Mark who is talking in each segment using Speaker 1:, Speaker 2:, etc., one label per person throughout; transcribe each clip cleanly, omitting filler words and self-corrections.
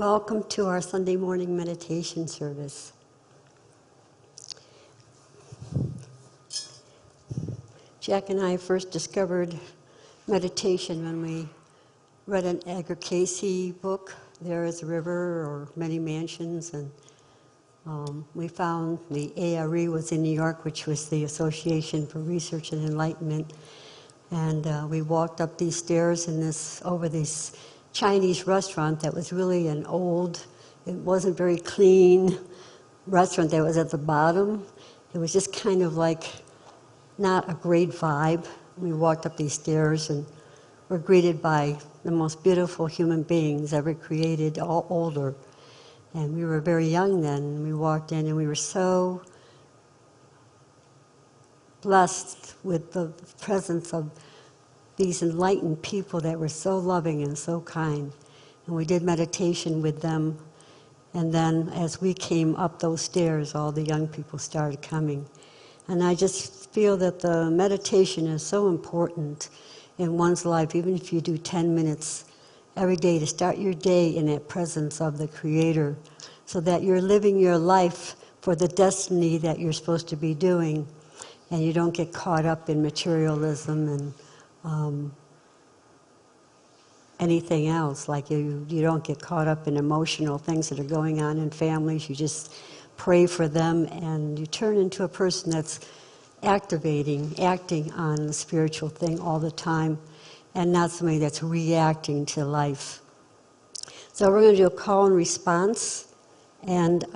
Speaker 1: Welcome to our Sunday morning meditation service. Jack and I first discovered meditation when we read an Edgar Cayce book, There is a River or Many Mansions, and we found the ARE was in New York, which was the Association for Research and Enlightenment, and we walked up these stairs over this Chinese restaurant that was really an old, it wasn't very clean restaurant that was at the bottom. It was just kind of like not a great vibe. We walked up these stairs and were greeted by the most beautiful human beings ever created, all older. And we were very young then. We walked in and we were so blessed with the presence of these enlightened people that were so loving and so kind. And we did meditation with them. And then as we came up those stairs, all the young people started coming. And I just feel that the meditation is so important in one's life, even if you do 10 minutes every day, to start your day in that presence of the Creator, so that you're living your life for the destiny that you're supposed to be doing, and you don't get caught up in materialism and anything else. Like you don't get caught up in emotional things that are going on in families. You just pray for them, and you turn into a person that's acting on the spiritual thing all the time, and not somebody that's reacting to life. So we're going to do a call and response, and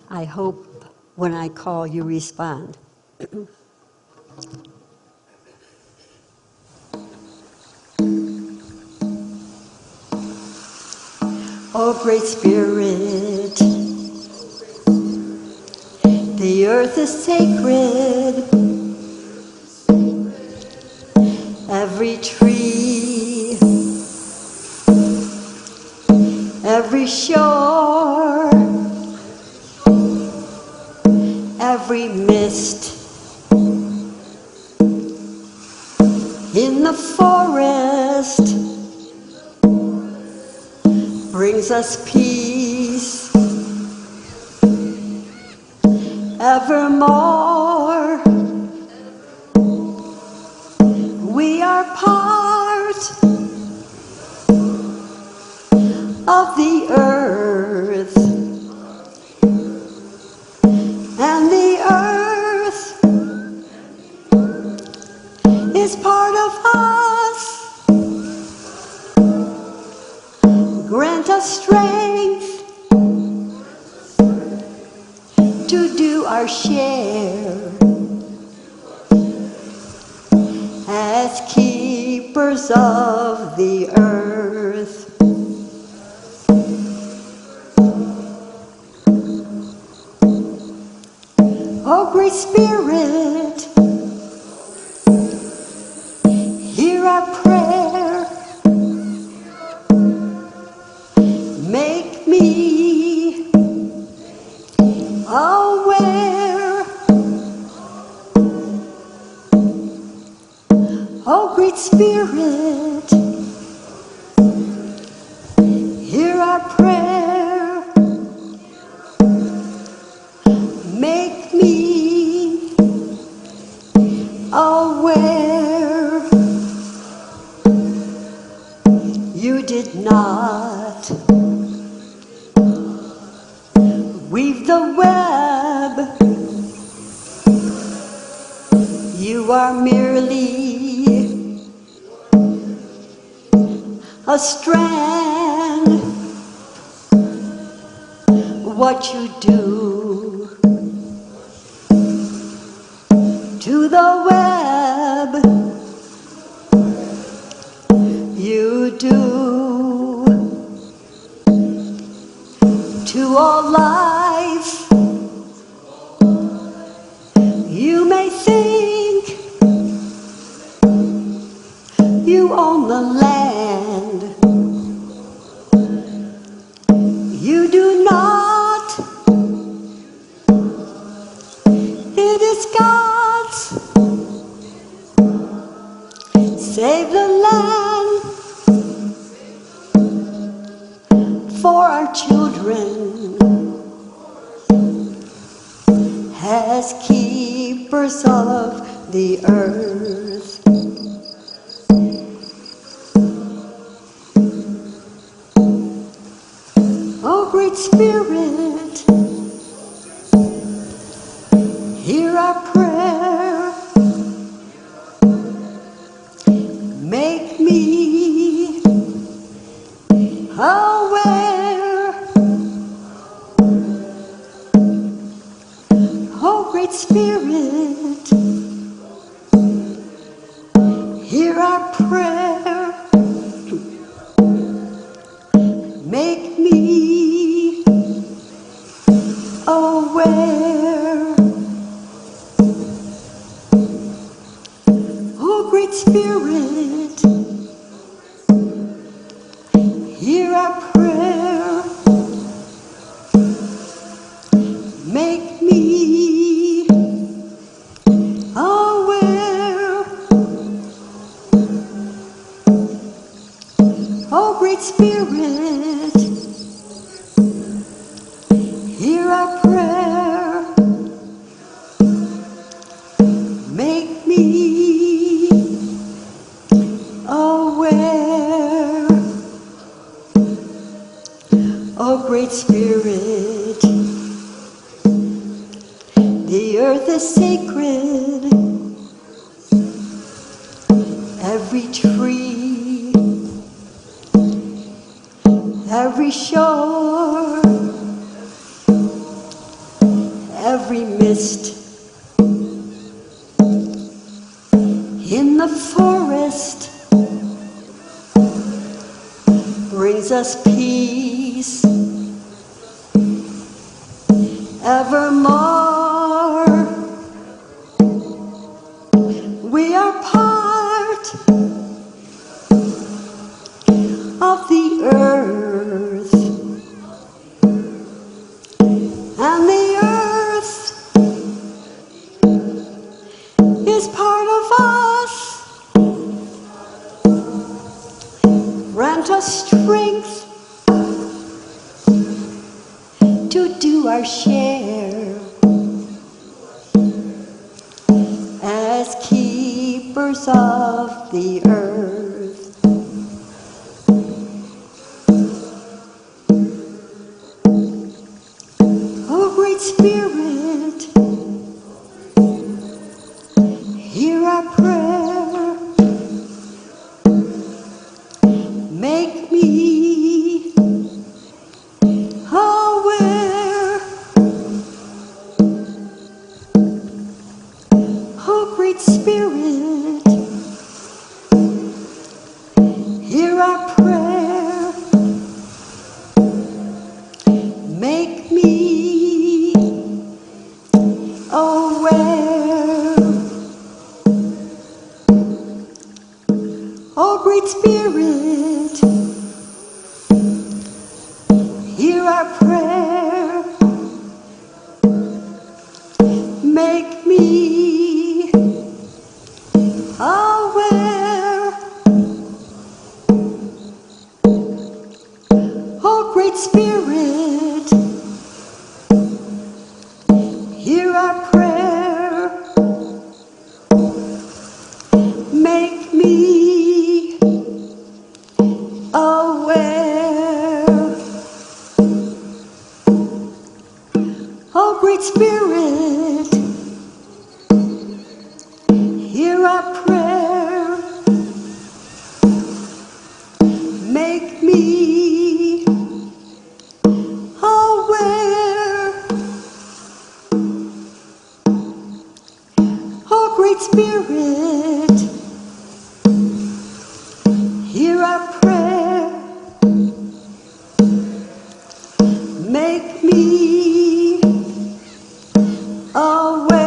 Speaker 1: I hope when I call you respond. Oh, Great Spirit, the earth is sacred. Every tree, every shore, every mist in the forest brings us peace evermore. We are part of the earth, and the earth is part of us. Grant us strength to do our share as keepers of the earth. Oh, Great Spirit, hear our prayer. Make me aware. Oh, Great Spirit, hear our prayer. Make me aware. You did not weave the web. You are merely a strand. What you do to the web, you do to all life. You may think you own the land. You do not. It is God's. Save the land as keepers of the earth. Oh, Great Spirit, hear our prayer. Make me aware. Oh, Great Spirit, hear our prayer. Make me aware. Oh, Great Spirit, hear our prayer. Make me aware. Oh, Great Spirit, hear our prayer. Make me aware. Oh, Great Spirit, the earth is sacred. Every tree, every shore, every mist in the forest brings us peace evermore. We are part of the earth, and the earth is part of us. Grant us strength to do our share as keepers of the earth. Oh, Great Spirit, hear our prayer. Make me aware. Oh, Great Spirit, hear our prayer. Make me aware. Oh, Great Spirit, hear our prayer. Make me aware. Oh, Great Spirit, hear our prayer. Make me aware. Oh, Great Spirit, hear our prayer. Make me aware. Oh, Great Spirit, hear our prayer. Make me aware.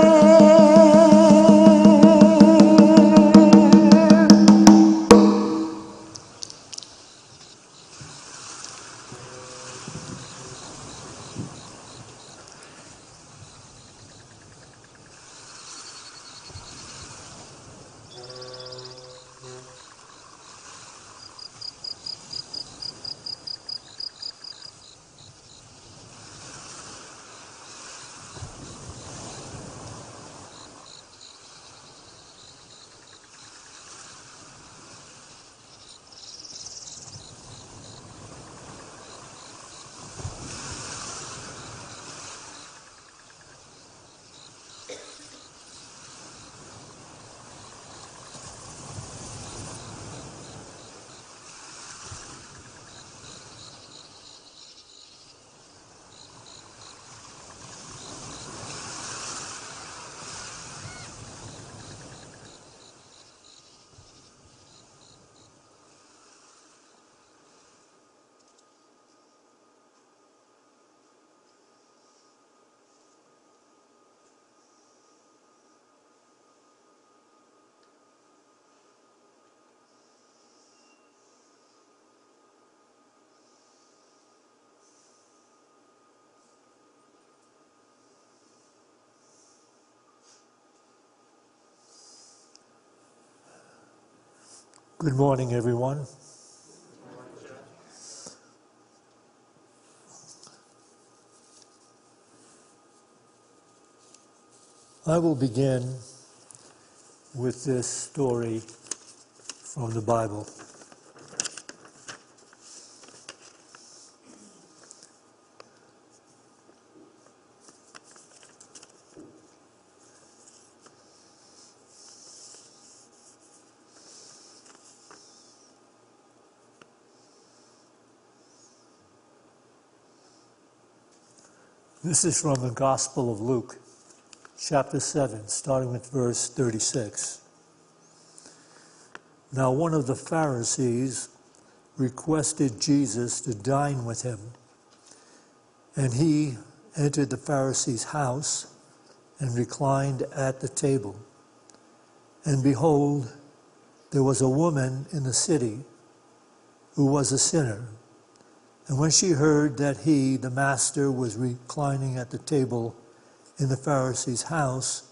Speaker 2: Good morning, everyone. I will begin with this story from the Bible. This is from the Gospel of Luke, chapter 7, starting with verse 36. Now one of the Pharisees requested Jesus to dine with him, and he entered the Pharisee's house and reclined at the table. And behold, there was a woman in the city who was a sinner. And when she heard that he, the master, was reclining at the table in the Pharisee's house,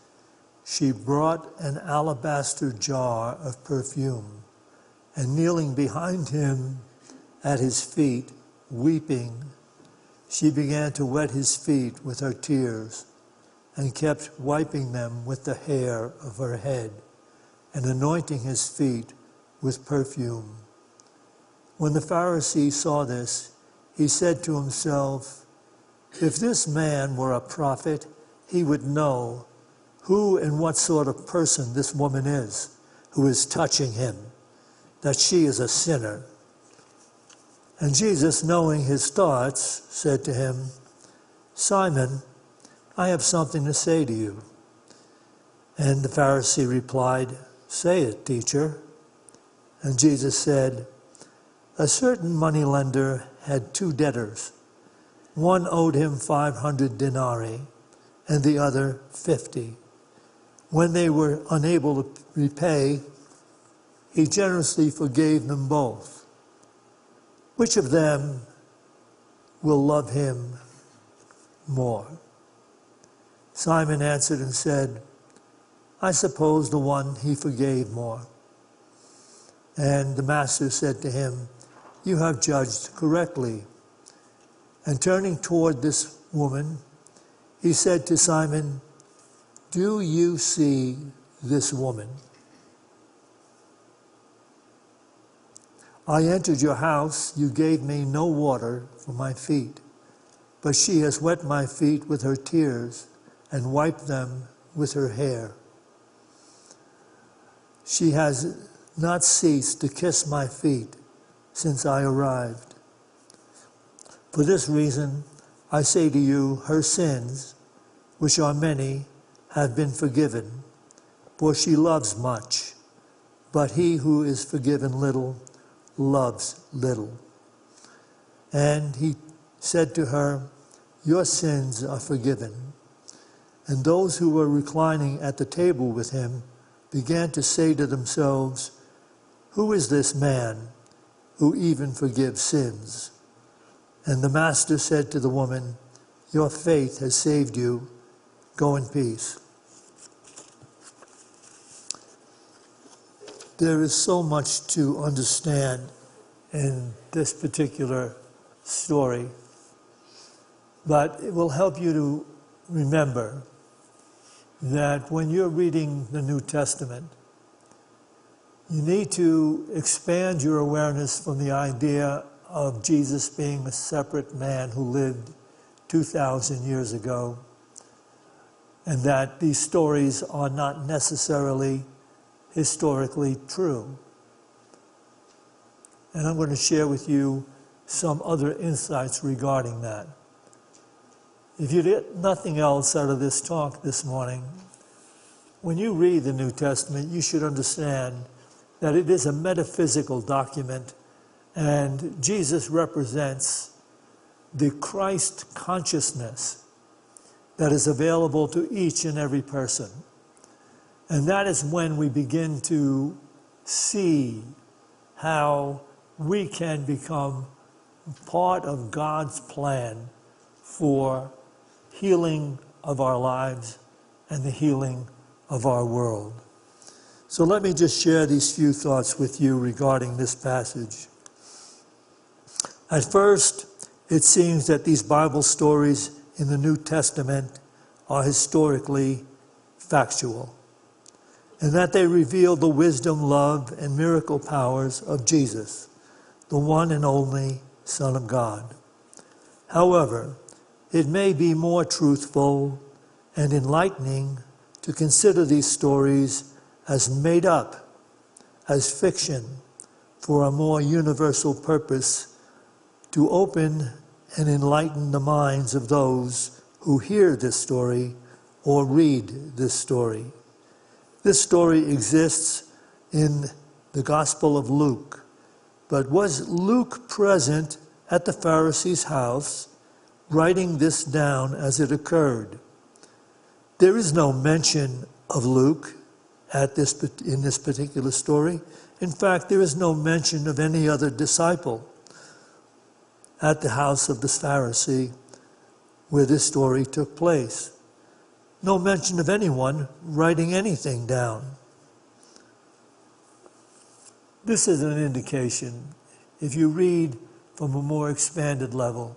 Speaker 2: she brought an alabaster jar of perfume, and kneeling behind him at his feet, weeping, she began to wet his feet with her tears, and kept wiping them with the hair of her head, and anointing his feet with perfume. When the Pharisee saw this, he said to himself, if this man were a prophet, he would know who and what sort of person this woman is who is touching him, that she is a sinner. And Jesus, knowing his thoughts, said to him, Simon, I have something to say to you. And the Pharisee replied, say it, teacher. And Jesus said, a certain moneylender had two debtors. One owed him 500 denarii, and the other 50. When they were unable to repay, he generously forgave them both. Which of them will love him more? Simon answered and said, I suppose the one he forgave more. And the master said to him, you have judged correctly. And turning toward this woman, he said to Simon, do you see this woman? I entered your house, you gave me no water for my feet, but she has wet my feet with her tears and wiped them with her hair. She has not ceased to kiss my feet since I arrived. For this reason, I say to you, her sins, which are many, have been forgiven, for she loves much. But he who is forgiven little, loves little. And he said to her, your sins are forgiven. And those who were reclining at the table with him began to say to themselves, who is this man who even forgives sins? And the master said to the woman, your faith has saved you. Go in peace. There is so much to understand in this particular story, but it will help you to remember that when you're reading the New Testament, you need to expand your awareness from the idea of Jesus being a separate man who lived 2,000 years ago, and that these stories are not necessarily historically true. And I'm going to share with you some other insights regarding that. If you get nothing else out of this talk this morning, when you read the New Testament, you should understand that it is a metaphysical document, and Jesus represents the Christ consciousness that is available to each and every person. And that is when we begin to see how we can become part of God's plan for healing of our lives and the healing of our world. So let me just share these few thoughts with you regarding this passage. At first, it seems that these Bible stories in the New Testament are historically factual, and that they reveal the wisdom, love, and miracle powers of Jesus, the one and only Son of God. However, it may be more truthful and enlightening to consider these stories as made up, as fiction, for a more universal purpose, to open and enlighten the minds of those who hear this story or read this story. This story exists in the Gospel of Luke, but was Luke present at the Pharisee's house, writing this down as it occurred? There is no mention of Luke in this particular story. In fact, there is no mention of any other disciple at the house of the Pharisee where this story took place. No mention of anyone writing anything down. This is an indication. If you read from a more expanded level,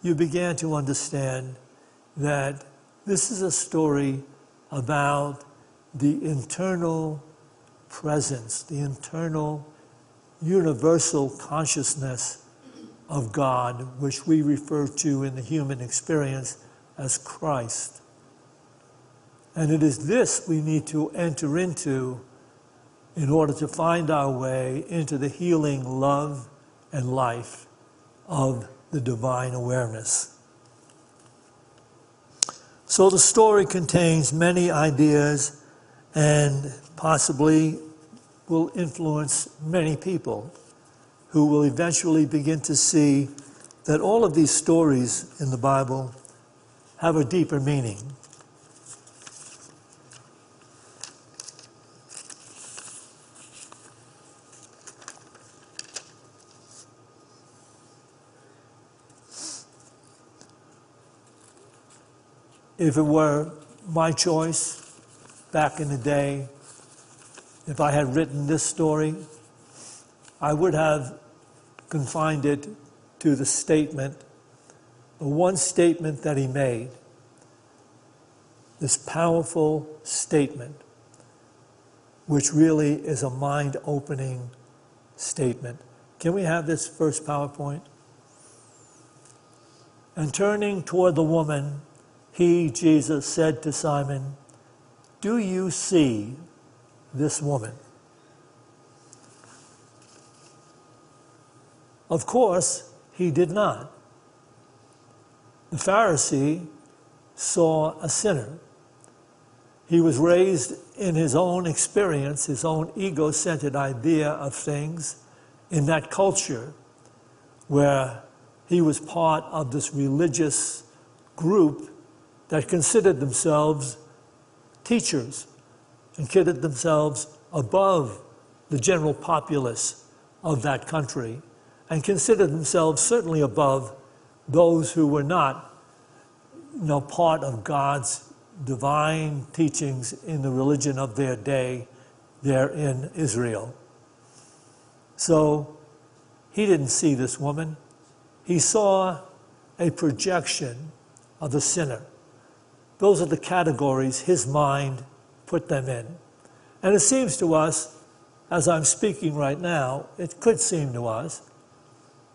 Speaker 2: you began to understand that this is a story about the internal presence, the internal universal consciousness of God, which we refer to in the human experience as Christ. And it is this we need to enter into in order to find our way into the healing love and life of the divine awareness. So the story contains many ideas and possibly will influence many people who will eventually begin to see that all of these stories in the Bible have a deeper meaning. If it were my choice back in the day, if I had written this story, I would have confined it to the statement, the one statement that he made, this powerful statement, which really is a mind-opening statement. Can we have this first PowerPoint? And turning toward the woman, he, Jesus, said to Simon, "Do you see this woman?" Of course, he did not. The Pharisee saw a sinner. He was raised in his own experience, his own ego-centered idea of things in that culture where he was part of this religious group that considered themselves teachers and considered themselves above the general populace of that country and considered themselves certainly above those who were not, part of God's divine teachings in the religion of their day there in Israel. So he didn't see this woman. He saw a projection of the sinner. Those are the categories his mind put them in. And it seems to us, as I'm speaking right now, it could seem to us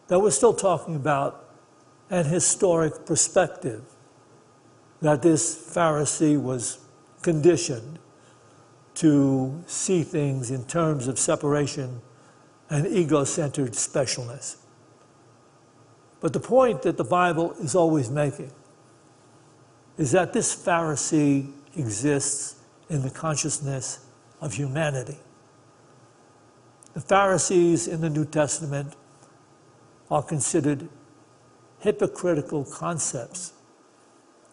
Speaker 2: that we're still talking about an historic perspective, that this Pharisee was conditioned to see things in terms of separation and ego-centered specialness. But the point that the Bible is always making is that this Pharisee exists in the consciousness of humanity. The Pharisees in the New Testament are considered hypocritical concepts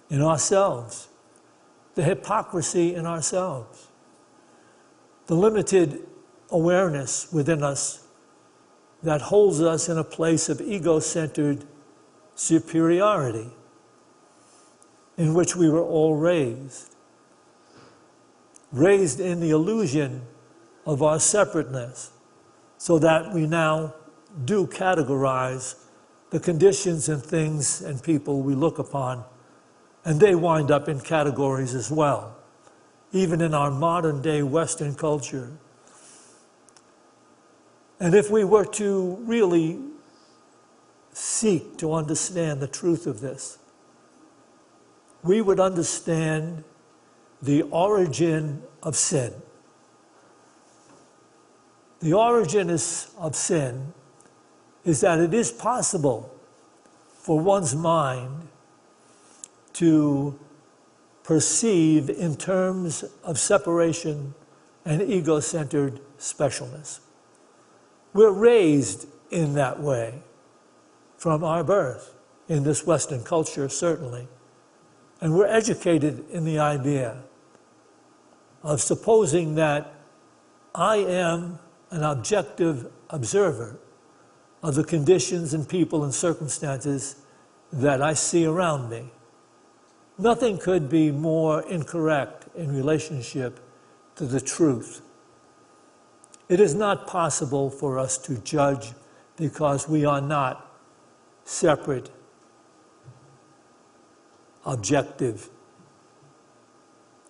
Speaker 2: in ourselves, the hypocrisy in ourselves, the limited awareness within us that holds us in a place of ego-centered superiority in which we were all raised in the illusion of our separateness, so that we now do categorize the conditions and things and people we look upon, and they wind up in categories as well, even in our modern day Western culture. And if we were to really seek to understand the truth of this, we would understand the origin of sin. The origin of sin is that it is possible for one's mind to perceive in terms of separation and ego-centered specialness. We're raised in that way from our birth, in this Western culture certainly. And we're educated in the idea of supposing that I am an objective observer of the conditions and people and circumstances that I see around me. Nothing could be more incorrect in relationship to the truth. It is not possible for us to judge because we are not separate, objective,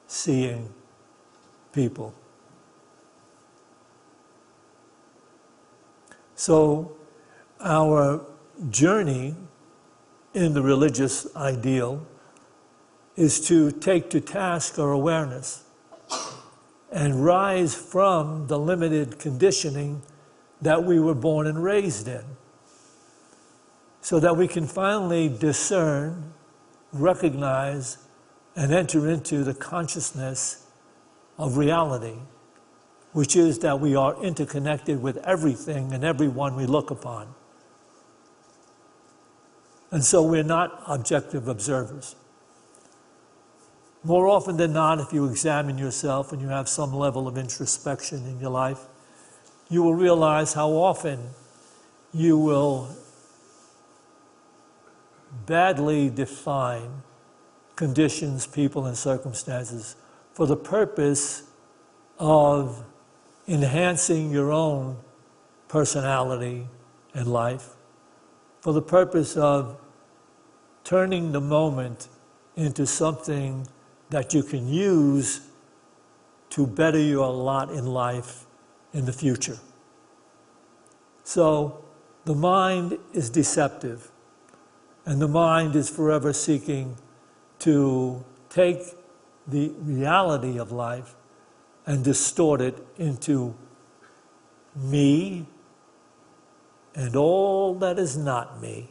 Speaker 2: seeing people. So our journey in the religious ideal is to take to task our awareness and rise from the limited conditioning that we were born and raised in, so that we can finally discern, recognize, and enter into the consciousness of reality, which is that we are interconnected with everything and everyone we look upon. And so we're not objective observers. More often than not, if you examine yourself and you have some level of introspection in your life, you will realize how often you will badly define conditions, people, and circumstances for the purpose of enhancing your own personality and life, for the purpose of turning the moment into something that you can use to better your lot in life in the future. So the mind is deceptive, and the mind is forever seeking to take the reality of life and distort it into me and all that is not me.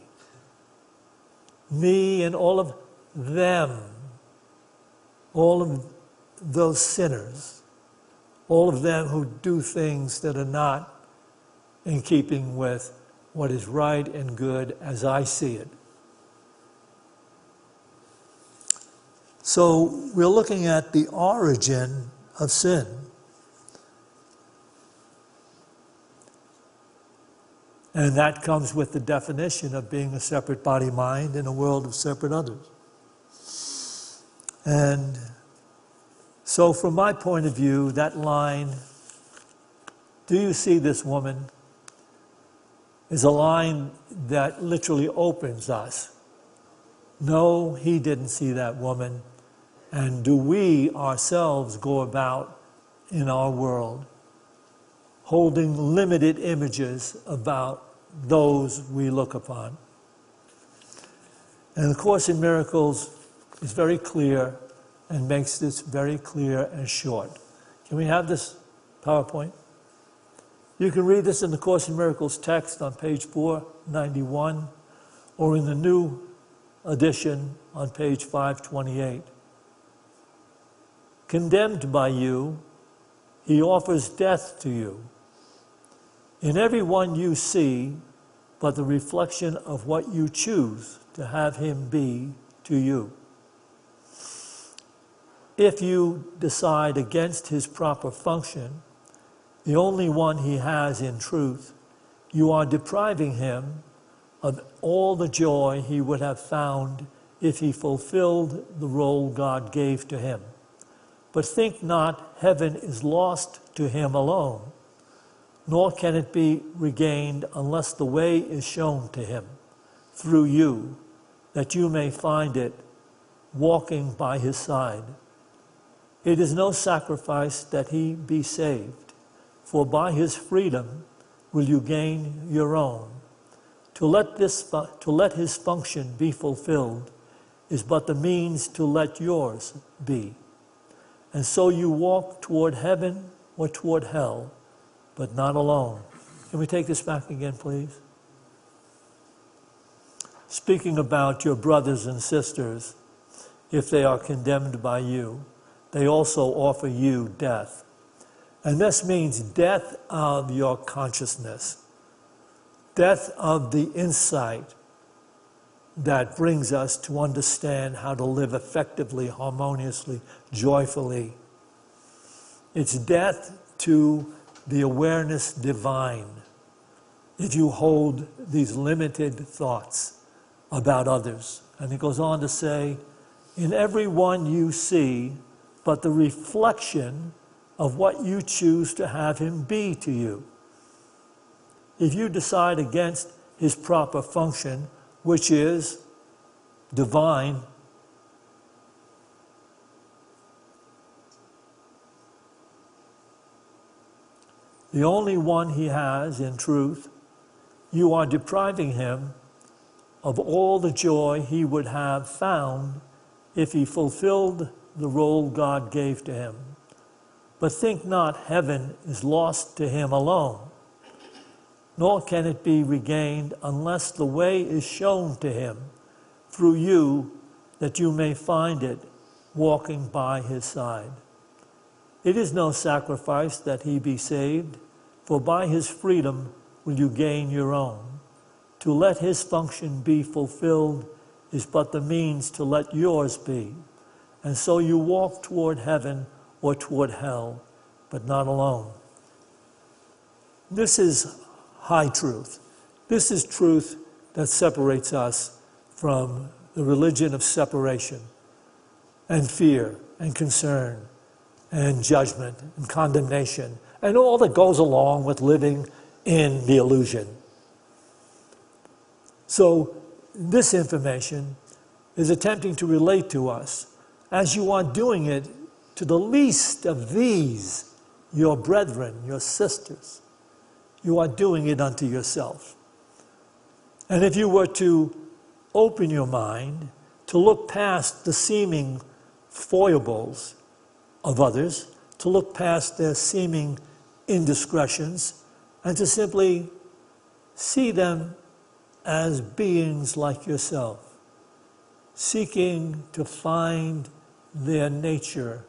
Speaker 2: Me and all of them, all of those sinners, all of them who do things that are not in keeping with what is right and good as I see it. So we're looking at the origin of sin. And that comes with the definition of being a separate body-mind in a world of separate others. And so from my point of view, that line, do you see this woman, is a line that literally opens us. No, he didn't see that woman. And do we ourselves go about in our world holding limited images about those we look upon? And the Course in Miracles is very clear and makes this very clear and short. Can we have this PowerPoint? You can read this in the Course in Miracles text on page 491 or in the new edition on page 528. Condemned by you, he offers death to you. In every one you see, but the reflection of what you choose to have him be to you. If you decide against his proper function, the only one he has in truth, you are depriving him of all the joy he would have found if he fulfilled the role God gave to him. But think not heaven is lost to him alone, nor can it be regained unless the way is shown to him through you, that you may find it walking by his side. It is no sacrifice that he be saved, for by his freedom will you gain your own. To let his function be fulfilled is but the means to let yours be. And so you walk toward heaven or toward hell, but not alone. Can we take this back again, please? Speaking about your brothers and sisters, if they are condemned by you, they also offer you death. And this means death of your consciousness, death of the insight that brings us to understand how to live effectively, harmoniously, joyfully. It's death to the awareness divine if you hold these limited thoughts about others. And he goes on to say, in every one you see but the reflection of what you choose to have him be to you. If you decide against his proper function, which is divine, the only one he has in truth, you are depriving him of all the joy he would have found if he fulfilled the role God gave to him. But think not heaven is lost to him alone, nor can it be regained unless the way is shown to him through you, that you may find it walking by his side. It is no sacrifice that he be saved, for by his freedom will you gain your own. To let his function be fulfilled is but the means to let yours be. And so you walk toward heaven or toward hell, but not alone. This is high truth. This is truth that separates us from the religion of separation and fear and concern and judgment and condemnation and all that goes along with living in the illusion. So this information is attempting to relate to us as you are doing it to the least of these, your brethren, your sisters. You are doing it unto yourself. And if you were to open your mind to look past the seeming foibles of others, to look past their seeming indiscretions, and to simply see them as beings like yourself, seeking to find their nature,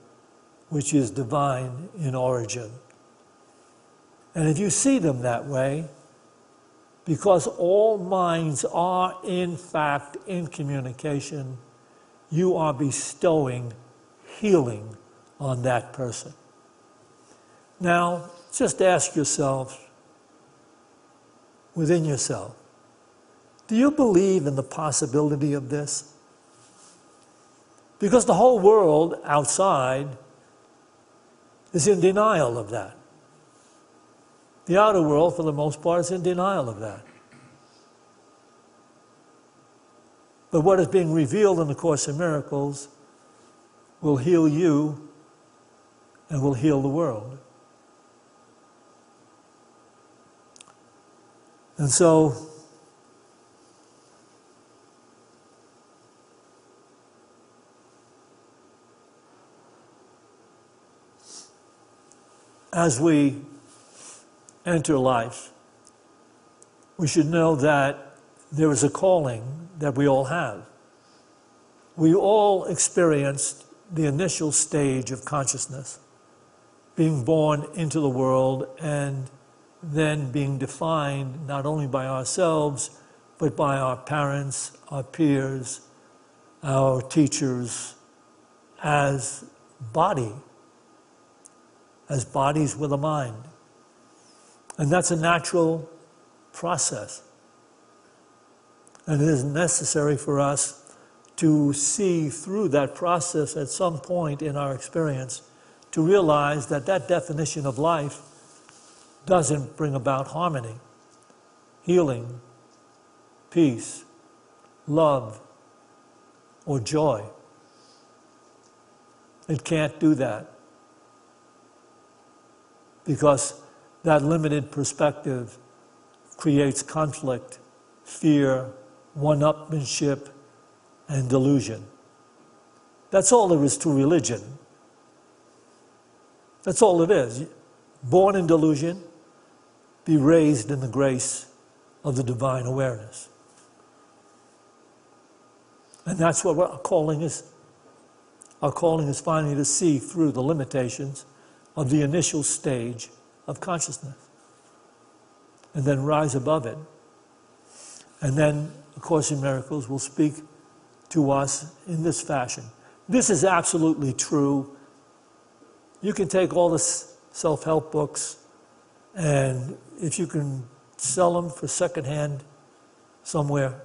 Speaker 2: which is divine in origin. And if you see them that way, because all minds are in fact in communication, you are bestowing healing on that person. Now, just ask yourself, within yourself, do you believe in the possibility of this? Because the whole world outside is in denial of that. The outer world, for the most part, is in denial of that. But what is being revealed in the Course in Miracles will heal you and will heal the world. And so, as we enter life, we should know that there is a calling that we all have. We all experienced the initial stage of consciousness, being born into the world and then being defined not only by ourselves, but by our parents, our peers, our teachers, as bodies with a mind. And that's a natural process. And it is necessary for us to see through that process at some point in our experience to realize that that definition of life doesn't bring about harmony, healing, peace, love, or joy. It can't do that because that limited perspective creates conflict, fear, one-upmanship, and delusion. That's all there is to religion. That's all it is. Born in delusion, be raised in the grace of the divine awareness. And that's what our calling is. Our calling is finally to see through the limitations of the initial stage of consciousness and then rise above it. And then A Course in Miracles will speak to us in this fashion. This is absolutely true. You can take all the self-help books, and if you can sell them for secondhand somewhere,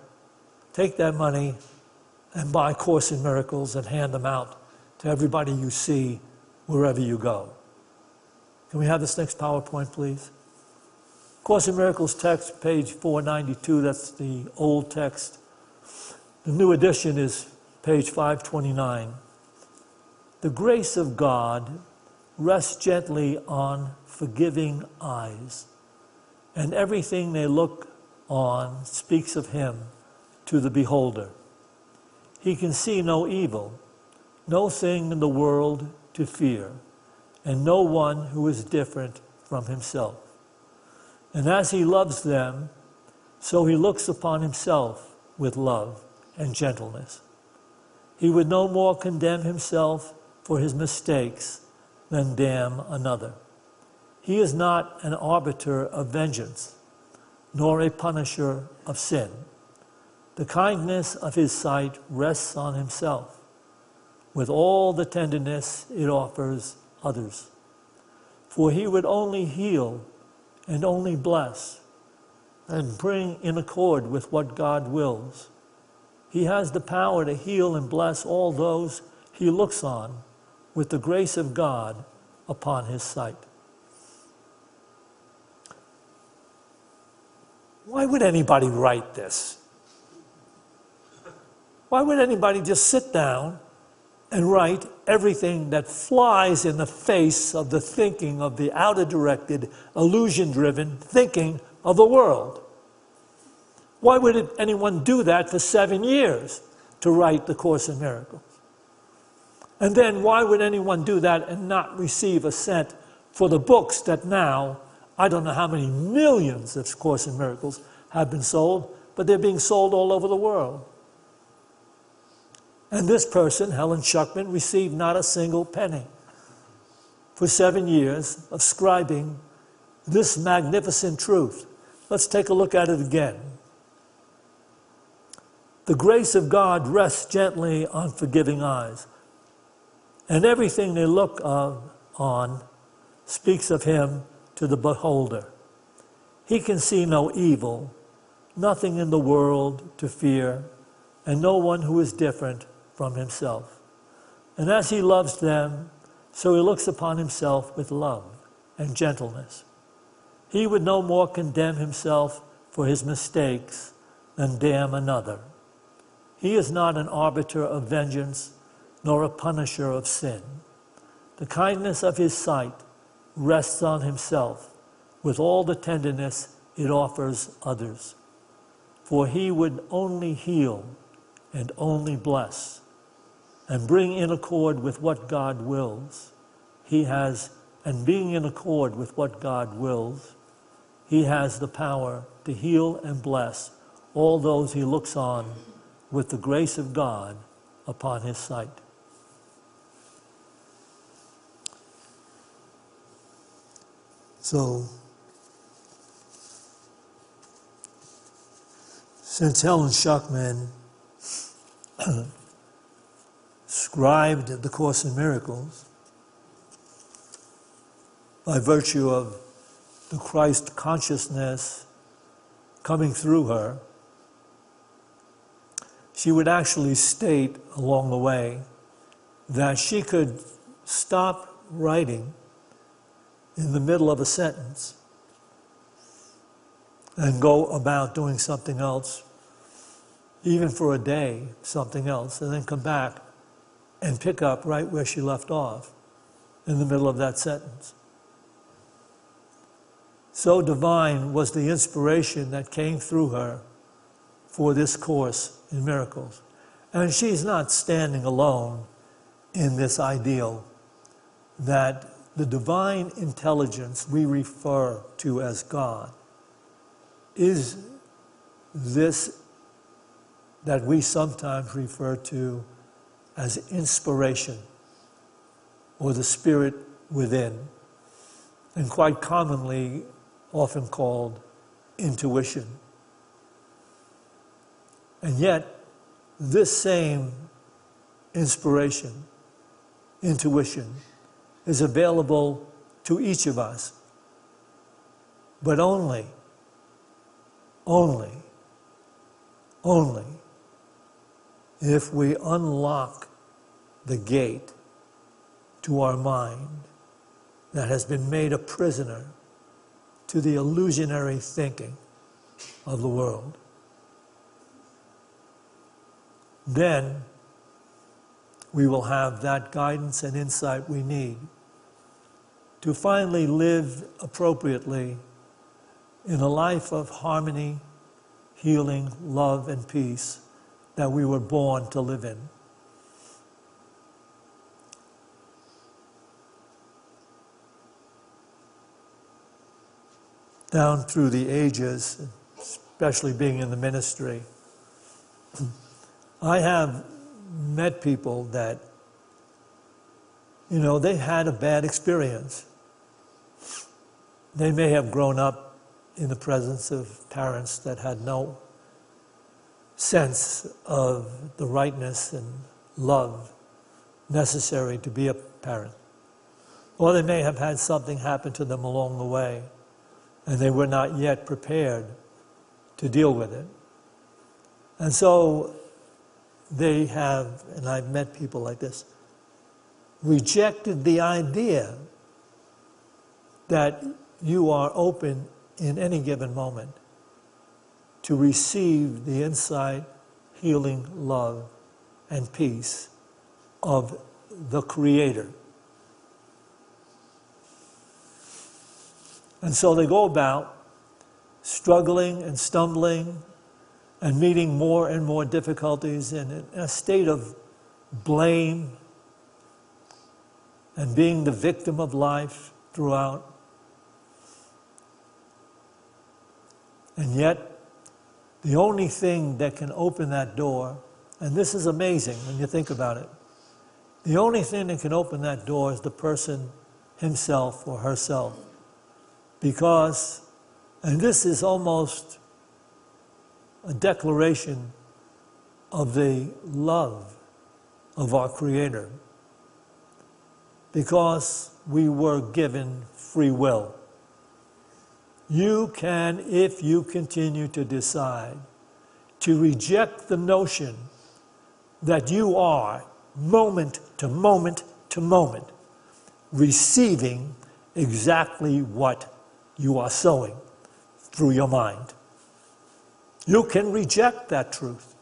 Speaker 2: take that money and buy Course in Miracles and hand them out to everybody you see wherever you go. Can we have this next PowerPoint, please? Course in Miracles text, page 492, that's the old text. The new edition is page 529. The grace of God rests gently on forgiving eyes, and everything they look on speaks of him to the beholder. He can see no evil, no thing in the world to fear, and no one who is different from himself. And as he loves them, so he looks upon himself with love and gentleness. He would no more condemn himself for his mistakes than damn another. He is not an arbiter of vengeance, nor a punisher of sin. The kindness of his sight rests on himself, with all the tenderness it offers others. For he would only heal and only bless, and bring in accord with what God wills. He has the power to heal and bless all those he looks on with the grace of God upon his sight. Why would anybody write this? Why would anybody just sit down and write everything that flies in the face of the thinking of the outer-directed, illusion-driven thinking of the world? Why would anyone do that for 7 years to write the Course in Miracles? And then why would anyone do that and not receive a cent for the books that now, I don't know how many millions of Course in Miracles have been sold, but they're being sold all over the world. And this person, Helen Schuckman, received not a single penny for 7 years of scribing this magnificent truth. Let's take a look at it again. The grace of God rests gently on forgiving eyes, and everything they look on speaks of him to the beholder. He can see no evil, nothing in the world to fear, and no one who is different from himself. And as he loves them, so he looks upon himself with love and gentleness. He would no more condemn himself for his mistakes than damn another. He is not an arbiter of vengeance, nor a punisher of sin. The kindness of his sight rests on himself with all the tenderness it offers others. For he would only heal and only bless, and bring in accord with what God wills. And being in accord with what God wills, he has the power to heal and bless all those he looks on with the grace of God upon his sight. So, since Helen Schuckman scribed the Course in Miracles by virtue of the Christ consciousness coming through her, she would actually state along the way that she could stop writing in the middle of a sentence and go about doing something else, even for a day, something else, and then come back and pick up right where she left off in the middle of that sentence. So divine was the inspiration that came through her for this Course in Miracles. And she's not standing alone in this ideal that the divine intelligence we refer to as God is this that we sometimes refer to as inspiration or the spirit within, and quite commonly often called intuition. And yet, this same inspiration, intuition, is available to each of us, but only if we unlock the gate to our mind that has been made a prisoner to the illusionary thinking of the world. Then we will have that guidance and insight we need to finally live appropriately in a life of harmony, healing, love, and peace that we were born to live in. Down through the ages, especially being in the ministry, I have met people that, they had a bad experience. They may have grown up in the presence of parents that had no sense of the rightness and love necessary to be a parent. Or they may have had something happen to them along the way, and they were not yet prepared to deal with it. And so they have, and I've met people like this, rejected the idea that you are open in any given moment to receive the insight, healing, love, and peace of the Creator. And so they go about struggling and stumbling and meeting more and more difficulties in a state of blame and being the victim of life throughout. And yet, the only thing that can open that door, and this is amazing when you think about it, the only thing that can open that door is the person himself or herself. Because, and this is almost a declaration of the love of our Creator, because we were given free will. You can, if you continue to decide to reject the notion that you are, moment to moment to moment, receiving exactly what you are sowing through your mind. You can reject that truth.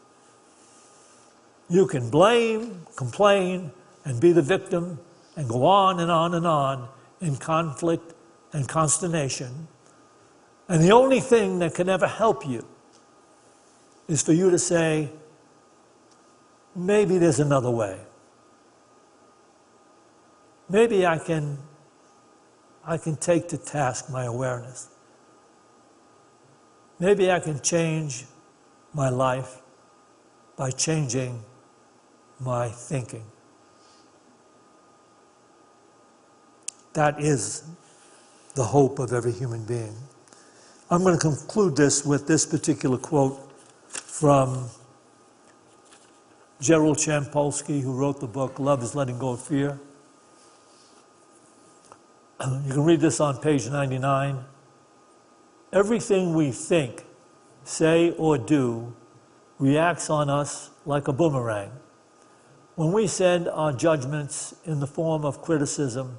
Speaker 2: You can blame, complain, and be the victim, and go on and on and on in conflict and consternation. And the only thing that can ever help you is for you to say, maybe there's another way. Maybe I can take to task my awareness. Maybe I can change my life by changing my thinking. That is the hope of every human being. I'm going to conclude this with this particular quote from Gerald Champolsky, who wrote the book, Love is Letting Go of Fear. You can read this on page 99. Everything we think, say, or do reacts on us like a boomerang. When we send our judgments in the form of criticism,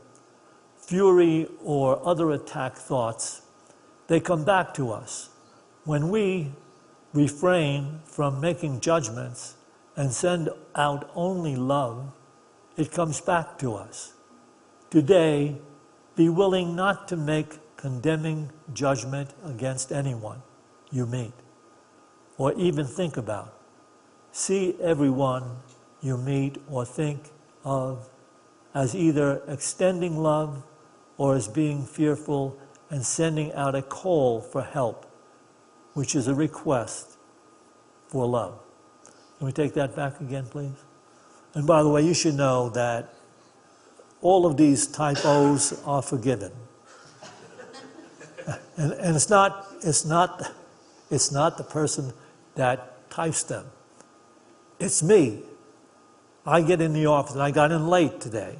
Speaker 2: fury, or other attack thoughts, they come back to us. When we refrain from making judgments and send out only love, it comes back to us. Today, be willing not to make condemning judgment against anyone you meet or even think about. See everyone you meet or think of as either extending love or as being fearful and sending out a call for help, which is a request for love. Can we take that back again, please? And by the way, you should know that all of these typos are forgiven. And it's not the person that types them. It's me. I get in the office, and I got in late today.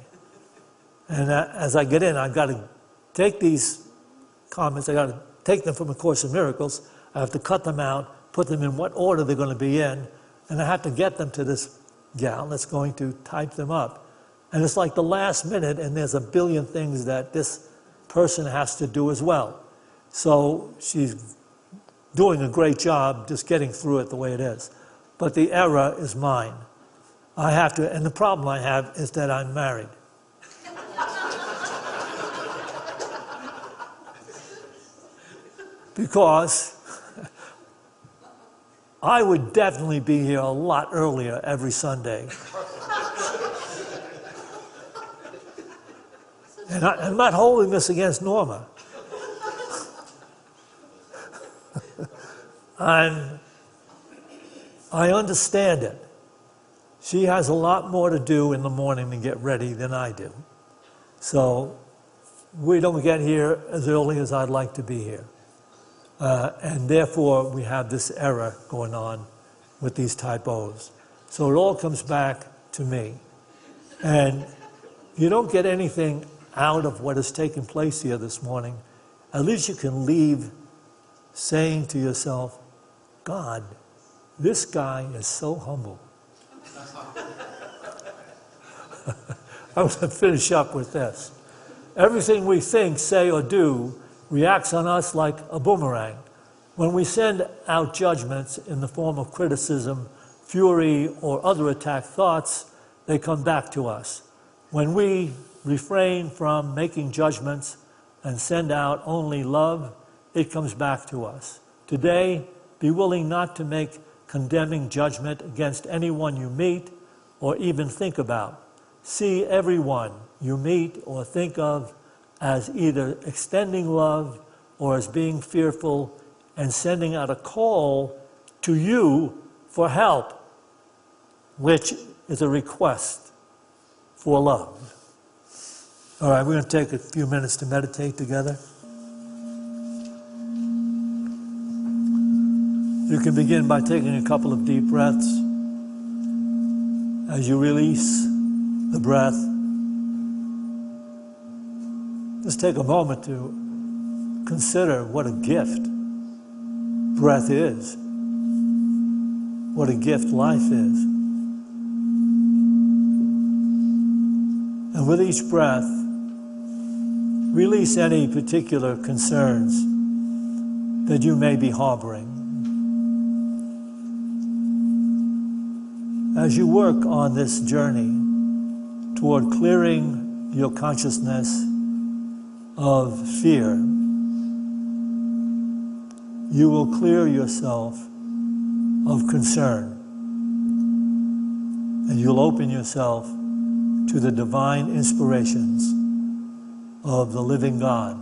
Speaker 2: And as I get in, I've got to take these comments, I got to take them from A Course in Miracles, I have to cut them out, put them in what order they're going to be in, and I have to get them to this gal that's going to type them up. And it's like the last minute, and there's a billion things that this person has to do as well. So she's doing a great job just getting through it the way it is. But the error is mine. I have to, and the problem I have is that I'm married. Because I would definitely be here a lot earlier every Sunday. And I'm not holding this against Norma. I understand it. She has a lot more to do in the morning to get ready than I do. So we don't get here as early as I'd like to be here. And therefore, we have this error going on with these typos. So it all comes back to me. And you don't get anything out of what has taken place here this morning. At least you can leave saying to yourself, God, this guy is so humble. I'm going to finish up with this. Everything we think, say, or do reacts on us like a boomerang. When we send out judgments in the form of criticism, fury, or other attack thoughts, they come back to us. When we refrain from making judgments and send out only love, it comes back to us. Today, be willing not to make condemning judgment against anyone you meet or even think about. See everyone you meet or think of as either extending love or as being fearful and sending out a call to you for help, which is a request for love. All right, we're going to take a few minutes to meditate together. You can begin by taking a couple of deep breaths. As you release the breath, just take a moment to consider what a gift breath is, what a gift life is. And with each breath, release any particular concerns that you may be harboring. As you work on this journey toward clearing your consciousness of fear, you will clear yourself of concern, and you'll open yourself to the divine inspirations of the living God.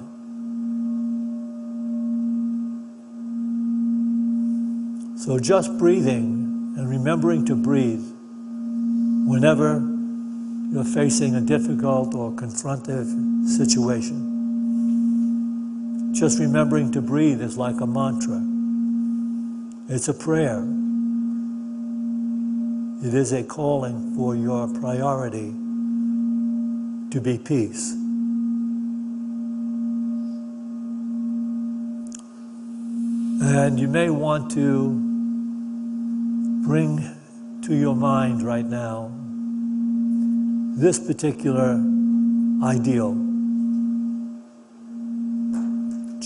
Speaker 2: So just breathing and remembering to breathe whenever you're facing a difficult or confrontive situation. Just remembering to breathe is like a mantra. It's a prayer. It is a calling for your priority to be peace. And you may want to bring to your mind right now this particular ideal.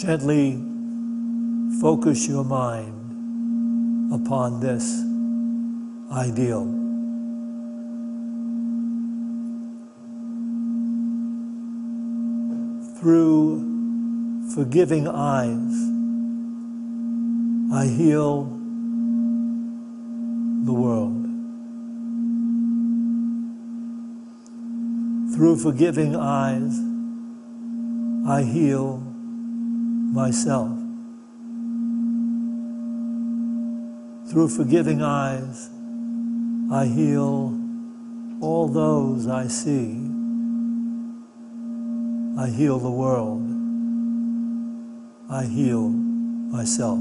Speaker 2: Gently focus your mind upon this ideal. Through forgiving eyes, I heal the world. Through forgiving eyes, I heal myself. Through forgiving eyes, I heal all those I see. I heal the world. I heal myself.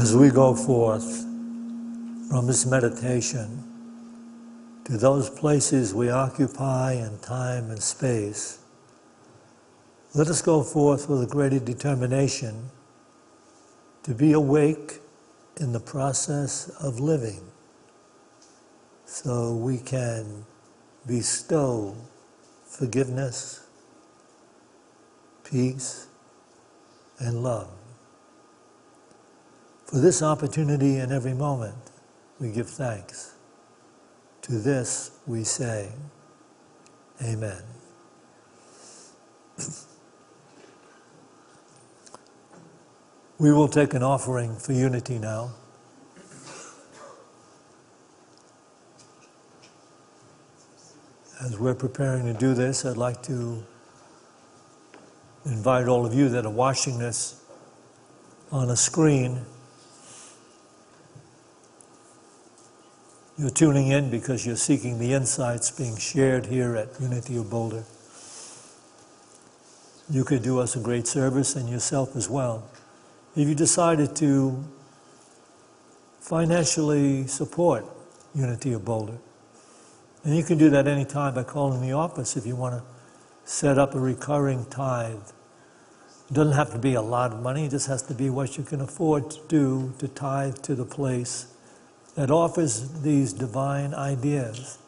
Speaker 2: As we go forth from this meditation to those places we occupy in time and space, let us go forth with a greater determination to be awake in the process of living, so we can bestow forgiveness, peace, and love. For this opportunity in every moment, we give thanks. To this we say, Amen. We will take an offering for unity now. As we're preparing to do this, I'd like to invite all of you that are watching this on a screen. You're tuning in because you're seeking the insights being shared here at Unity of Boulder. You could do us a great service and yourself as well if you decided to financially support Unity of Boulder. And you can do that anytime by calling the office if you want to set up a recurring tithe. It doesn't have to be a lot of money, it just has to be what you can afford to do to tithe to the place that offers these divine ideas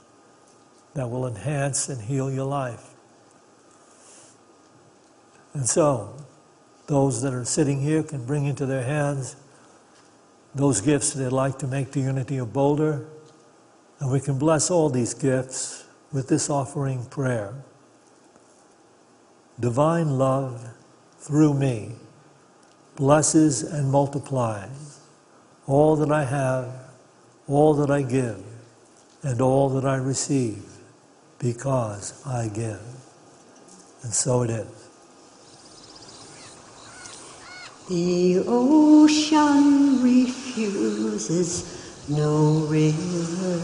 Speaker 2: that will enhance and heal your life. And so, those that are sitting here can bring into their hands those gifts they'd like to make to Unity of Boulder, and we can bless all these gifts with this offering prayer. Divine love through me blesses and multiplies all that I have, all that I give, and all that I receive, because I give. And so it is.
Speaker 1: The ocean refuses no river.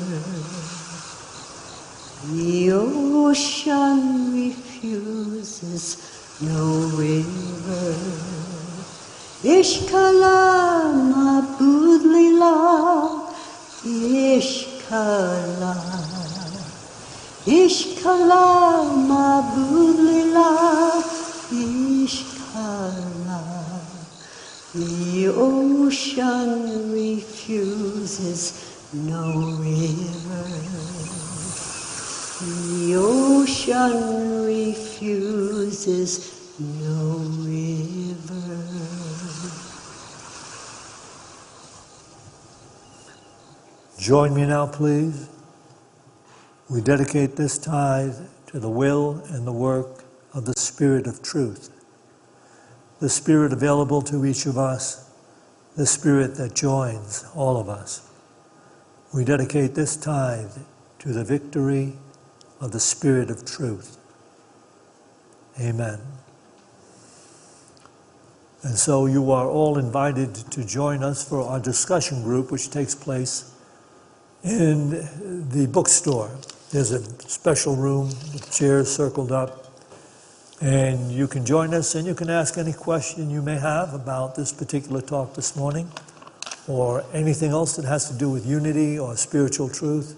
Speaker 1: The ocean refuses no river. Ishkala mabudlila, Ishkala. Ishkala mabudlila, Ishkala. The ocean refuses no river. The ocean refuses no river.
Speaker 2: Join me now, please. We dedicate this tithe to the will and the work of the Spirit of Truth, the Spirit available to each of us, the Spirit that joins all of us. We dedicate this tithe to the victory of the Spirit of Truth. Amen. And so you are all invited to join us for our discussion group, which takes place in the bookstore. There's a special room with chairs circled up, and you can join us and you can ask any question you may have about this particular talk this morning, or anything else that has to do with unity or spiritual truth.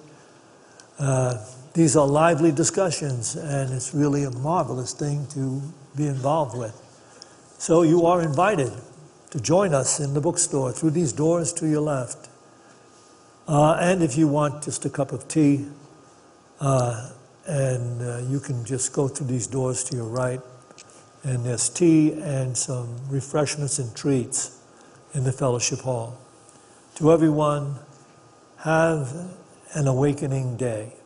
Speaker 2: These are lively discussions, and it's really a marvelous thing to be involved with. So you are invited to join us in the bookstore through these doors to your left. And if you want just a cup of tea, you can just go through these doors to your right, and there's tea and some refreshments and treats in the fellowship hall. To everyone, have an awakening day.